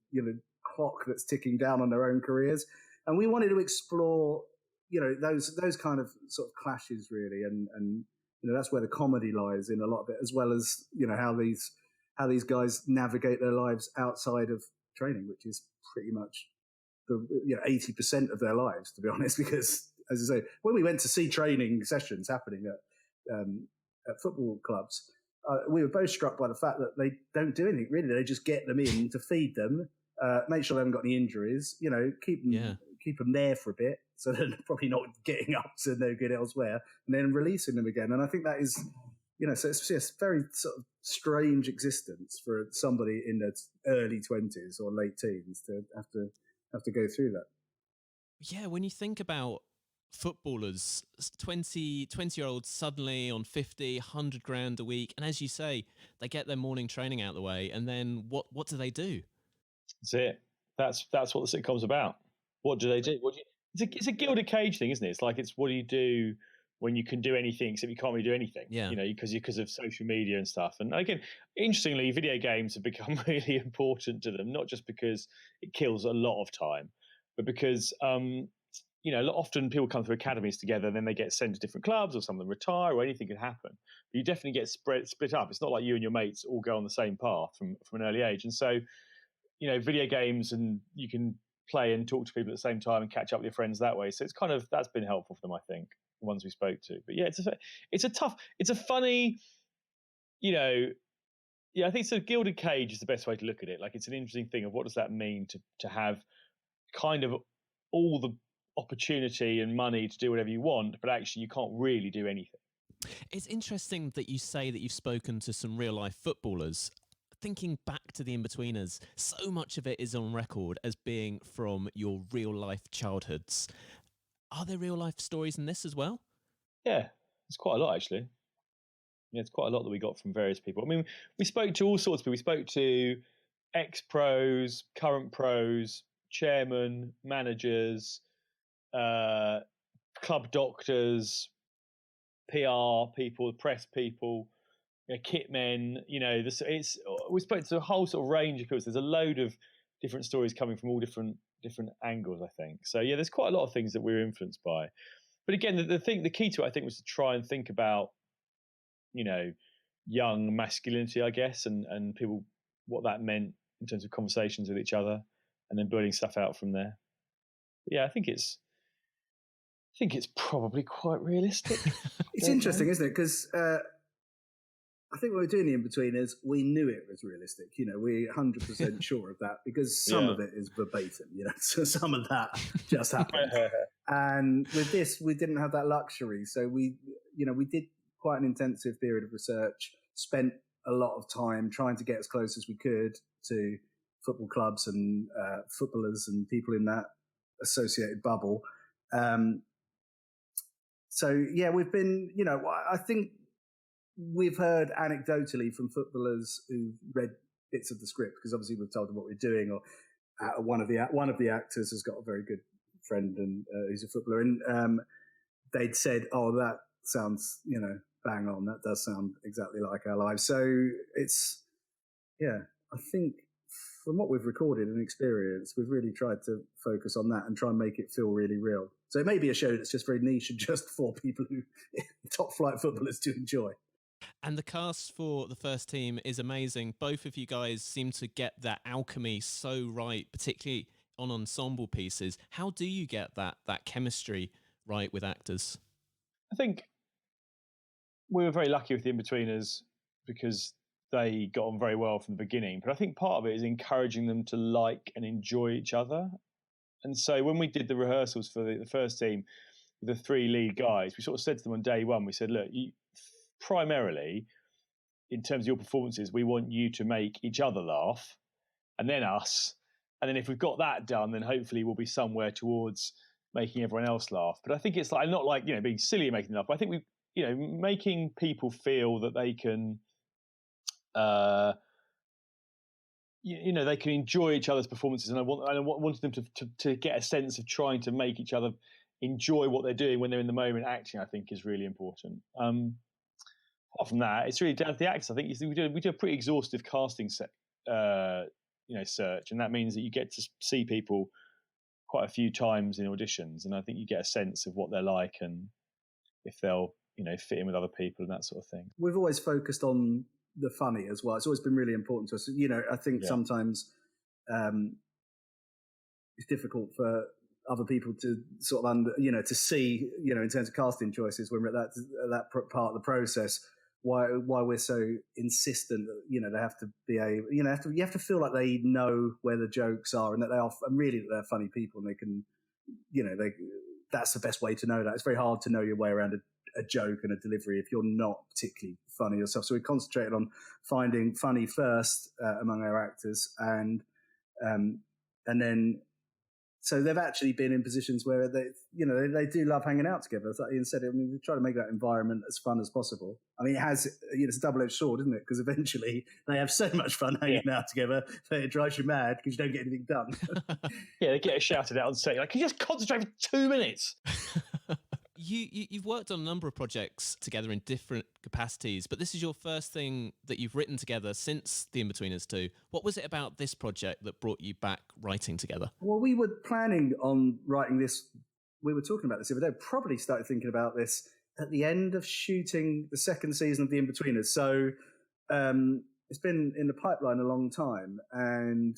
clock that's ticking down on their own careers. And we wanted to explore, those kind of sort of clashes, really, and that's where the comedy lies in a lot of it, as well as how these guys navigate their lives outside of training, which is pretty much 80% of their lives, to be honest. Because, as I say, when we went to see training sessions happening at football clubs, we were both struck by the fact that they don't do anything really. They just get them in to feed them, make sure they haven't got any injuries, keep them there for a bit, so they're probably not getting up to no good elsewhere, and then releasing them again. And I think that is, so it's just very sort of strange existence for somebody in their early 20s or late teens to have to go through that. Yeah, when you think about footballers, 20-year-olds suddenly on 50, 100 grand a week, and as you say, they get their morning training out of the way, and then what do they do? That's it. That's what the sitcom's about. What do they do? It's a gilded cage thing, isn't it? It's like, it's what do you do when you can do anything, except you can't really do anything, because of social media and stuff. And again, interestingly, video games have become really important to them, not just because it kills a lot of time, but because often people come through academies together and then they get sent to different clubs, or some of them retire, or anything can happen. But you definitely get split up. It's not like you and your mates all go on the same path from an early age. And so, video games, and you can play and talk to people at the same time and catch up with your friends that way. So it's that's been helpful for them, I think, the ones we spoke to. But yeah, it's a funny, I think so. Gilded cage is the best way to look at it. Like, it's an interesting thing of what does that mean to have kind of all the opportunity and money to do whatever you want, but actually you can't really do anything. It's interesting that you say that you've spoken to some real life footballers. Thinking back to the Inbetweeners, so much of it is on record as being from your real life childhoods. Are there real life stories in this as well? Yeah, it's quite a lot, actually. Yeah, it's quite a lot that we got from various people. I mean, we spoke to all sorts of people. We spoke to ex-pros, current pros, chairmen, managers, club doctors, PR people, press people, kit men. We spoke to a whole sort of range of people. There's a load of different stories coming from all different angles, I think. So yeah, there's quite a lot of things that we're influenced by. But again, the key to it, I think, was to try and think about, young masculinity, I guess, and people, what that meant in terms of conversations with each other, and then building stuff out from there. But yeah, I think it's probably quite realistic. It's interesting, isn't it? Because I think when we were doing the Inbetweeners, we knew it was realistic. We're 100% sure of that, because some of it is verbatim. So some of that just happened. And with this, we didn't have that luxury. So we did quite an intensive period of research, spent a lot of time trying to get as close as we could to football clubs and footballers and people in that associated bubble. So yeah, we've been, I think we've heard anecdotally from footballers who've read bits of the script, because obviously we've told them what we're doing, or one of the actors has got a very good friend and who's a footballer, and they'd said, "Oh, that sounds, bang on. That does sound exactly like our lives." So it's, I think from what we've recorded and experienced, we've really tried to focus on that and try and make it feel really real. So it may be a show that's just very niche and just for people who top flight footballers to enjoy. And the cast for the first team is amazing. Both of you guys seem to get that alchemy so right, particularly on ensemble pieces. How do you get that chemistry right with actors? I think we were very lucky with the Inbetweeners because they got on very well from the beginning. But I think part of it is encouraging them to like and enjoy each other. And so when we did the rehearsals for the first team with the three lead guys, we sort of said to them on day one, we said, look, primarily, in terms of your performances, we want you to make each other laugh, and then us. And then if we've got that done, then hopefully we'll be somewhere towards making everyone else laugh. But I think it's like, not like, being silly and making them laugh, but I think making people feel that they can, they can enjoy each other's performances. And I wanted them to get a sense of trying to make each other enjoy what they're doing when they're in the moment acting, I think is really important. Apart from that, it's really down to the actors. I think we do a pretty exhaustive casting search, and that means that you get to see people quite a few times in auditions, and I think you get a sense of what they're like and if they'll, fit in with other people and that sort of thing. We've always focused on the funny as well. It's always been really important to us. I think sometimes it's difficult for other people to sort of to see, in terms of casting choices when we're at that part of the process, why we're so insistent that, they have to be you have to feel like they know where the jokes are and that they are, and really that they're funny people, and they can, that's the best way to know that. It's very hard to know your way around a joke and a delivery if you're not particularly funny yourself. So we concentrated on finding funny first among our actors, and then so they've actually been in positions where they do love hanging out together. As Iain said, we try to make that environment as fun as possible. I mean, it has, it's a double-edged sword, isn't it? Because eventually they have so much fun hanging out together that it drives you mad because you don't get anything done. Yeah, they get shouted out on set. Like, can you just concentrate for 2 minutes? You've worked on a number of projects together in different capacities, but this is your first thing that you've written together since The Inbetweeners 2. What was it about this project that brought you back writing together? Well, we were planning on writing this we were talking about this the other day. Probably started thinking about this at the end of shooting the second season of The Inbetweeners. So it's been in the pipeline a long time. And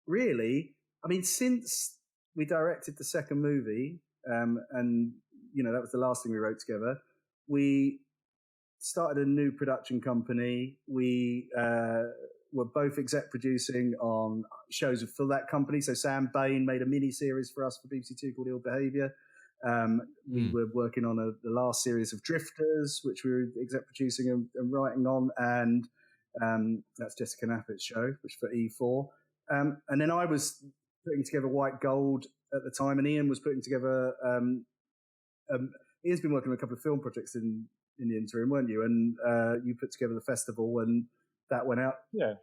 really, I mean, since we directed the second movie, and, you know, that was the last thing we wrote together, we started a new production company. We were both exec producing on shows for that company. So Sam Bain made a mini-series for us for BBC Two called Ill Behaviour. We were working on the last series of Drifters, which we were exec producing and writing on, and that's Jessica Nappett's show, which for E4. And then I was putting together White Gold at the time, and Iain was putting together. Iain's been working on a couple of film projects in the interim, weren't you? And you put together the festival, and that went out. Yeah,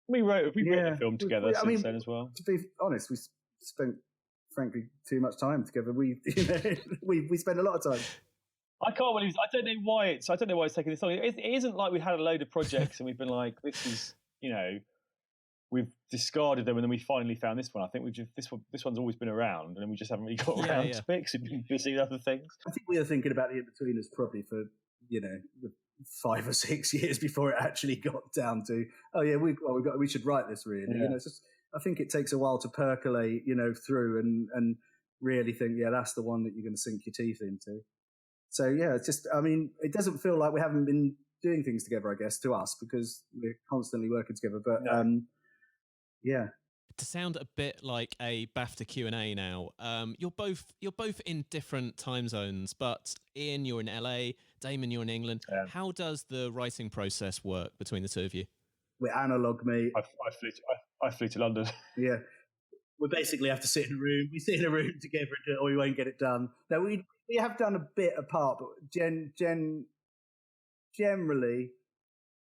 we wrote a film together since then as well. To be honest, we spent, frankly, too much time together. We spent a lot of time. I can't believe. I don't know why it's taking this long. It isn't like we had a load of projects and we've been like, this is, you know, we've discarded them and then we finally found this one. I think this one's always been around and then we just haven't really got around to it because we've been busy with other things. I think we were thinking about the Inbetweeners probably for, you know, the 5 or 6 years before it actually got down to, oh yeah, we should write this really. Yeah. You know, it's just, I think it takes a while to percolate, you know, through and really think, yeah, that's the one that you're going to sink your teeth into. So yeah, it's just, I mean, it doesn't feel like we haven't been doing things together, I guess, to us, because we're constantly working together. But yeah. To sound a bit like a BAFTA Q&A now, you're both in different time zones, but Iain, you're in LA, Damon, you're in England. Yeah. How does the writing process work between the two of you? We're analog, mate. I flew to London. Yeah. We basically have to sit in a room. We sit in a room together and do it, or we won't get it done. Now, we have done a bit apart, but generally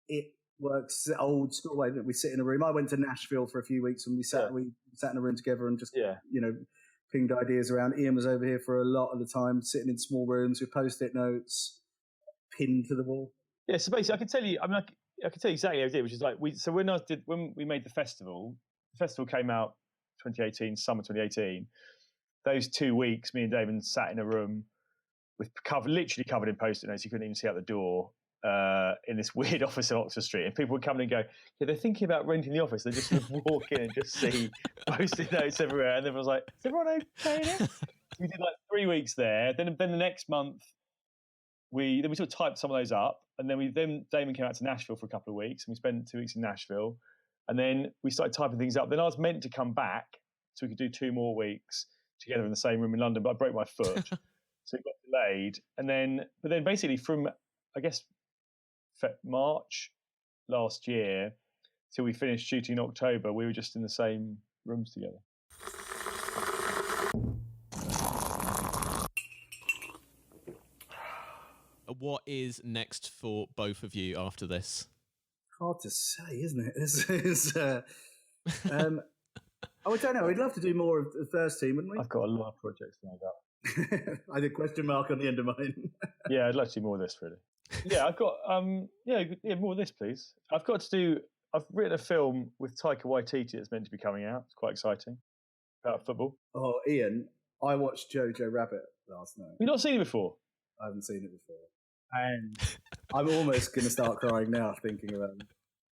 it works old school way that we sit in a room. I went to Nashville for a few weeks and we sat in a room together and just, you know, pinged ideas around. Iain was over here for a lot of the time, sitting in small rooms with Post-it notes pinned to the wall. Yeah, so basically I can tell you exactly how I did, which is like, when we made the festival came out 2018, summer 2018. Those 2 weeks, me and Damon sat in a room with literally covered in Post-it notes. You couldn't even see out the door in this weird office on Oxford Street. And people would come in and go, yeah, they're thinking about renting the office. They just sort of walk in and just see Post-it notes everywhere. And everyone was like, is everyone okay here? We did like 3 weeks there. Then the next month, we sort of typed some of those up. And then Damon came out to Nashville for a couple of weeks. And we spent 2 weeks in Nashville. And then we started typing things up. Then I was meant to come back so we could do 2 more weeks together in the same room in London, but I broke my foot. So it got delayed. But then basically from, I guess, March last year till we finished shooting in October, we were just in the same rooms together. What is next for both of you after this? Hard to say, isn't it? I don't know. We'd love to do more of the first team, wouldn't we? I've got a lot of projects lined up. I had a question mark on the end of mine. Yeah, I'd like to do more of this, really. Yeah, I've got more of this, please. I've written a film with Taika Waititi that's meant to be coming out. It's quite exciting. About football. Oh, Iain, I watched Jojo Rabbit last night. You've not seen it before? I haven't seen it before. And I'm almost going to start crying now thinking about it.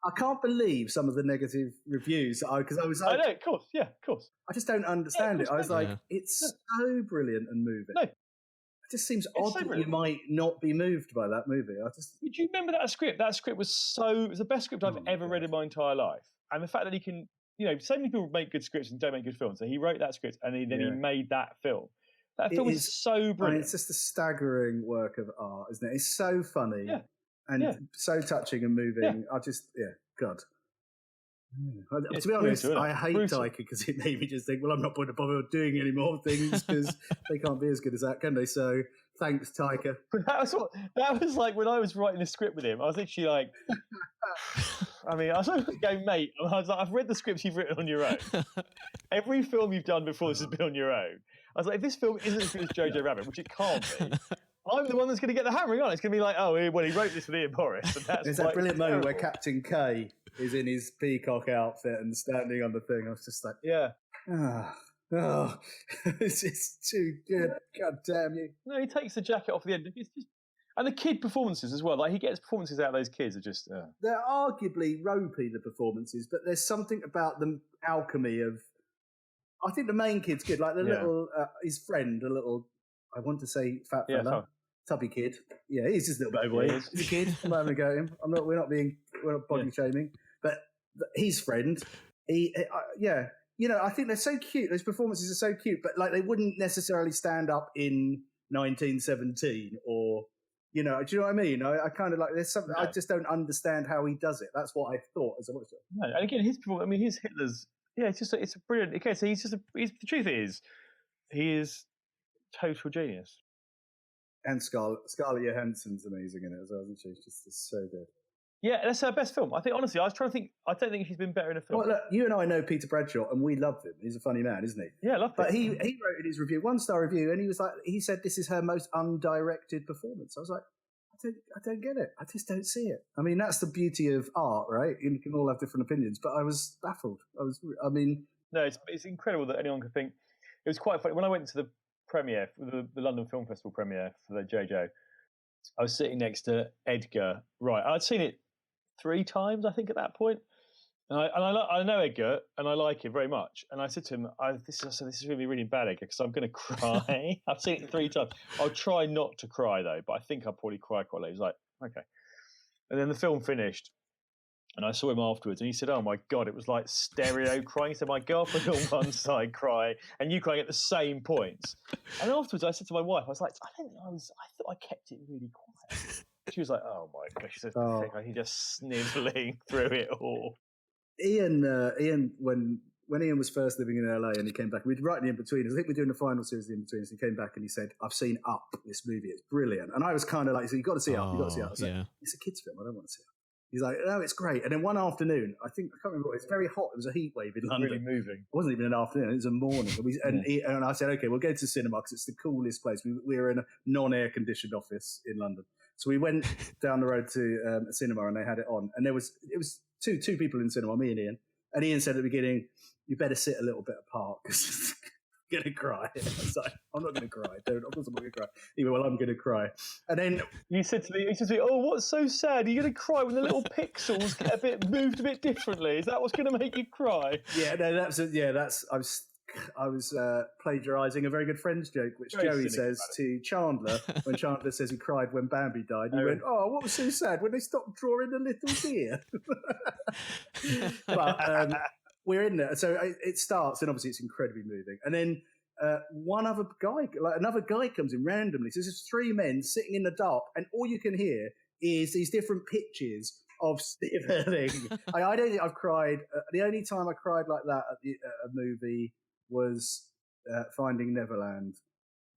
I can't believe some of the negative reviews because I was like, I know, of course. I just don't understand it. I was like, it's so brilliant and moving. No. It just seems odd that you might not be moved by that movie. Do you remember that script? That script was the best script I've ever read in my entire life. And the fact that he can, you know, so many people make good scripts and don't make good films. So he wrote that script and then he made that film. That film is so brilliant. I mean, it's just a staggering work of art, isn't it? It's so funny and so touching and moving. I just, God. To be honest, I hate Taika because it made me just think, well, I'm not going to bother doing any more things because they can't be as good as that, can they? So thanks, Taika. That was like when I was writing the script with him. I was literally like, I was going to go, mate. I was like, I've read the scripts you've written on your own. Every film you've done before this has been on your own. I was like, if this film isn't as good as Jojo Rabbit, which it can't be, I'm the one that's going to get the hammering on. It's going to be like, oh, well, he wrote this with Iain Morris. And there's that brilliant moment where Captain K is in his peacock outfit and standing on the thing. I was just like, Oh, it's too good. God damn you. No, he takes the jacket off at the end. It's just, and the kid performances as well. Like, he gets performances out of those kids are just... They're arguably ropey, the performances, but there's something about the alchemy of... I think the main kid's good. Like the little... his friend, a little... I want to say fat fella. Tubby kid. Yeah, he's just a little bit overweight. He's a kid. I'm not having a go at him. We're not body shaming. But his friend, I think they're so cute. Those performances are so cute, but like they wouldn't necessarily stand up in 1917 or, do you know what I mean? I kind of like, there's something, I just don't understand how he does it. That's what I thought as I watched it. No, and again, his Hitler's, it's a brilliant, okay, so the truth is, he is total genius. And Scarlett Johansson's amazing in it as well, isn't she? She's just so good. Yeah, that's her best film. I think, honestly, I was trying to think, I don't think she's been better in a film. Well, look, you and I know Peter Bradshaw, and we love him. He's a funny man, isn't he? Yeah, I love him. But he wrote in his review, 1-star review, and he said this is her most undirected performance. I was like, I don't get it. I just don't see it. I mean, that's the beauty of art, right? You can all have different opinions, but I was baffled. No, it's incredible that anyone could think. It was quite funny. When I went to the premiere, the London Film Festival premiere for the JoJo, I was sitting next to Edgar Wright. I'd seen it 3 times, I think, at that point. And I know Edgar, and I like him very much. And I said to him, this is going to be really bad, Edgar, because I'm going to cry. I've seen it 3 times. I'll try not to cry, though, but I think I'll probably cry quite late. He was like, okay. And then the film finished, and I saw him afterwards, and he said, oh, my God, it was like stereo crying. He said, my girlfriend on one side crying, and you crying at the same points. And afterwards, I said to my wife, I was like, I thought I kept it really quiet. She was like, oh, my gosh. She said, he just snivelling through it all. Iain, when Iain was first living in LA and he came back, we'd write the Inbetweeners. I think we're doing the final series of the Inbetweeners. He came back and he said, I've seen Up, this movie. It's brilliant. And I was kind of like, so you've got to see Up. You've got to see Up. I was like, it's a kid's film. I don't want to see it. He's like, no, it's great. And then one afternoon, I can't remember what, it's very hot. It was a heat wave in London. Really moving. It wasn't even an afternoon. It was a morning. And I said, okay, we'll go to the cinema because it's the coolest place. We were in a non-air conditioned office in London. So we went down the road to a cinema and they had it on. And it was two people in the cinema, me and Iain. And Iain said at the beginning, you better sit a little bit apart because I'm going to cry. I was like, I'm not going to cry. Of course I'm not going to cry. He went, well, I'm going to cry. And then he said to me, oh, what's so sad? Are you going to cry when the little pixels get moved a bit differently? Is that what's going to make you cry? Yeah, no, I was plagiarising a very good friend's joke, which Joey says to Chandler when Chandler says he cried when Bambi died. He went, oh, what was so sad? When they stopped drawing the little deer. But we're in there. So it starts, and obviously it's incredibly moving. And then another guy comes in randomly. So there's 3 men sitting in the dark, and all you can hear is these different pitches of Steve Erling. I don't think I've cried. The only time I cried like that at a movie was Finding Neverland,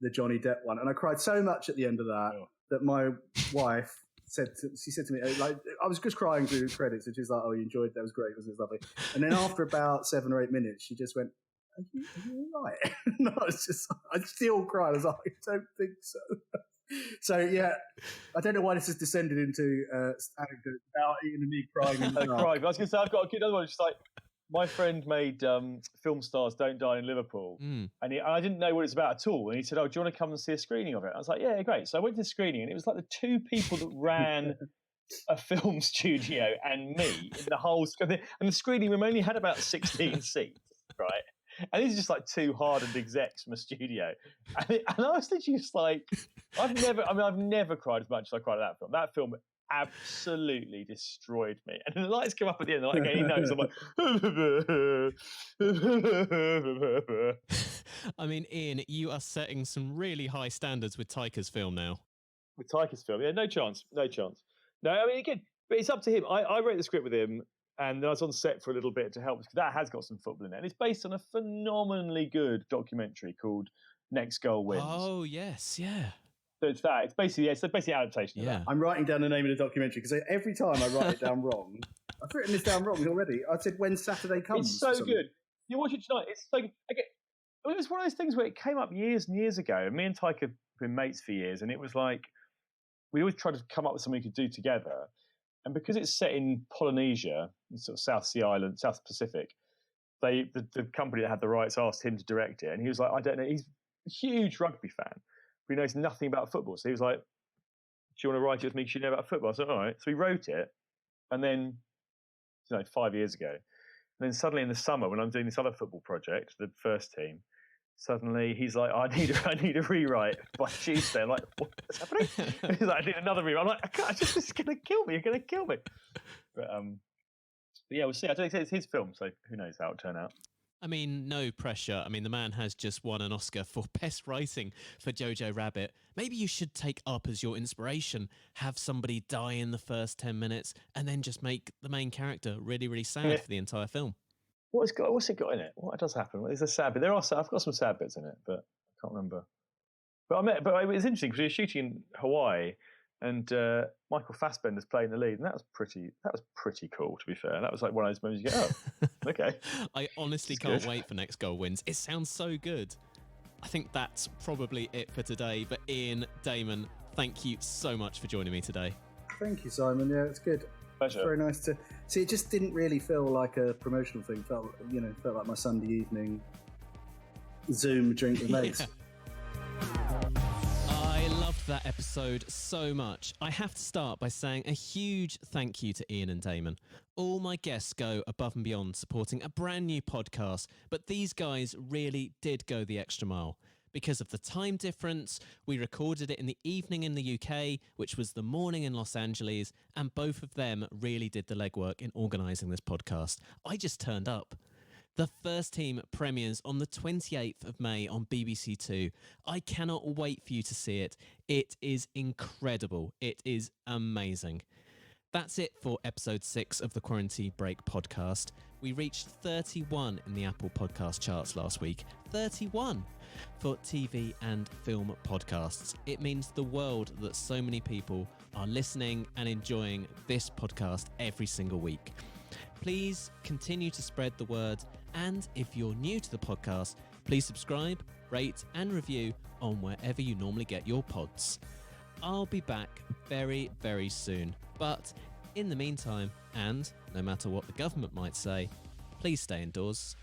the Johnny Depp one, and I cried so much at the end of that that my wife said to me, like, I was just crying through the credits, and she's like, "Oh, you enjoyed that? It was great. It was lovely." And then after about 7 or 8 minutes, she just went, "Are you all right?" No, I still cried. I was like, "I don't think so." So yeah, I don't know why this has descended into anecdote about Iain and me crying. I was going to say, I've got a good other one. Just like, my friend made Film Stars Don't Die in Liverpool, and I didn't know what it's about at all. And he said, oh, do you want to come and see a screening of it? I was like, yeah, great. So I went to the screening, and it was like the 2 people that ran a film studio and me in the whole... And the screening room only had about 16 seats, right? And these are just like 2 hardened execs from a studio. And I was literally just like, I've never cried as much as I cried at that film. That film absolutely destroyed me. And the lights come up at the end, like, okay, he knows. I'm like, I mean, Iain, you are setting some really high standards with Taika's film now. With Taika's film, yeah, no chance. No, I mean, again, but it's up to him. I wrote the script with him, and I was on set for a little bit to help, because that has got some football in it. And it's based on a phenomenally good documentary called Next Goal Wins. Oh, yes, yeah. So it's that. It's basically adaptation of that. I'm writing down the name of the documentary, because every time I write it down wrong, I've written this down wrong already. I said When Saturday Comes. It's so good. You watch it tonight. It's so good. Again, it was one of those things where it came up years and years ago, and me and Taika have been mates for years, and it was like, we always tried to come up with something we could do together. And because it's set in Polynesia, sort of South Sea Island, South Pacific, the company that had the rights asked him to direct it, and he was like, I don't know. He's a huge rugby fan, but he knows nothing about football. So he was like, do you want to write it with me because you know about football? I said, all right. So he wrote it, and then 5 years ago, and then suddenly in the summer when I'm doing this other football project, the first team, suddenly he's like, I need a rewrite by Tuesday. I'm like, what's happening? He's like, I need another rewrite. I'm like, I can't, this is going to kill me. You're going to kill me. But yeah, we'll see. I don't think it's his film, so who knows how it'll turn out. I mean, no pressure. I mean, the man has just won an Oscar for Best Writing for Jojo Rabbit. Maybe you should take up as your inspiration, have somebody die in the first 10 minutes, and then just make the main character really, really sad for the entire film. What's it got in it? What does happen? There's a sad bit. I've got some sad bits in it, but I can't remember. But it was interesting because we were shooting in Hawaii, and Michael Fassbender's playing the lead, and that was pretty cool. To be fair, that was like one of those moments you go, oh, okay. I honestly can't wait for Next Goal Wins. It sounds so good. I think that's probably it for today. But Iain, Damon, thank you so much for joining me today. Thank you, Simon. Yeah, it's good. Pleasure. Very nice to see. It just didn't really feel like a promotional thing. Felt like my Sunday evening Zoom drink with mates. I loved that episode so much. I have to start by saying a huge thank you to Iain and Damon. All my guests go above and beyond supporting a brand new podcast, but these guys really did go the extra mile. Because of the time difference, we recorded it in the evening in the UK, which was the morning in Los Angeles, and both of them really did the legwork in organising this podcast. I just turned up. The first team premieres on the 28th of May on BBC Two. I cannot wait for you to see it. It is incredible. It is amazing. That's it for episode 6 of the QuaranTea Break podcast. We reached 31 in the Apple podcast charts last week. 31 for TV and film podcasts. It means the world that so many people are listening and enjoying this podcast every single week. Please continue to spread the word, and if you're new to the podcast, please subscribe, rate and review on wherever you normally get your pods. I'll be back very, very soon, but in the meantime, and no matter what the government might say, please stay indoors.